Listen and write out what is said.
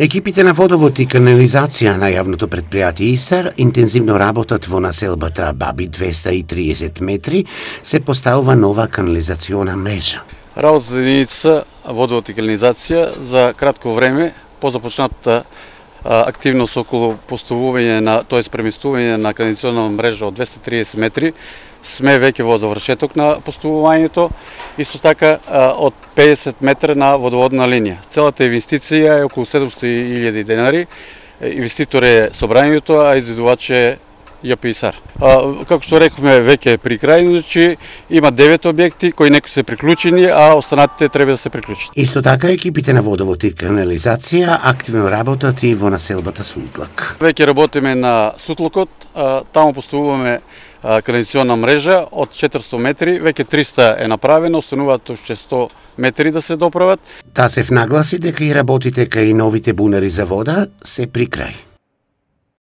Екипите на водовод и канализација на јавното предпријатие Истар интензивно работат во населбата Баби 230 метри, се поставува нова канализациона мрежа. Работата единица водовод и канализација за кратко време по започната активност околу поставување преместување на канализациона мрежа од 230 метри, сме веќе во завршеток на поставувањето, исто така од 50 метра на водоводна линија. Целата инвестиција е околу 700.000 денари, инвеститор е собрањето, а изведувач е ЈП Исар. Како што рековме, веќе е при крај, значи има 9 објекти кои некои се приклучени, а останатите треба да се приклучат. Исто така екипите на водовод и канализација активно работат и во населбата Сутлак. Веќе работиме на Сутлакот, таму поставуваме канализациона мрежа од 400 метри, веќе 300 е направено, остануваат уште 100 метри да се доправат. Тасев нагласи дека и работите кај новите бунари за вода се при крај.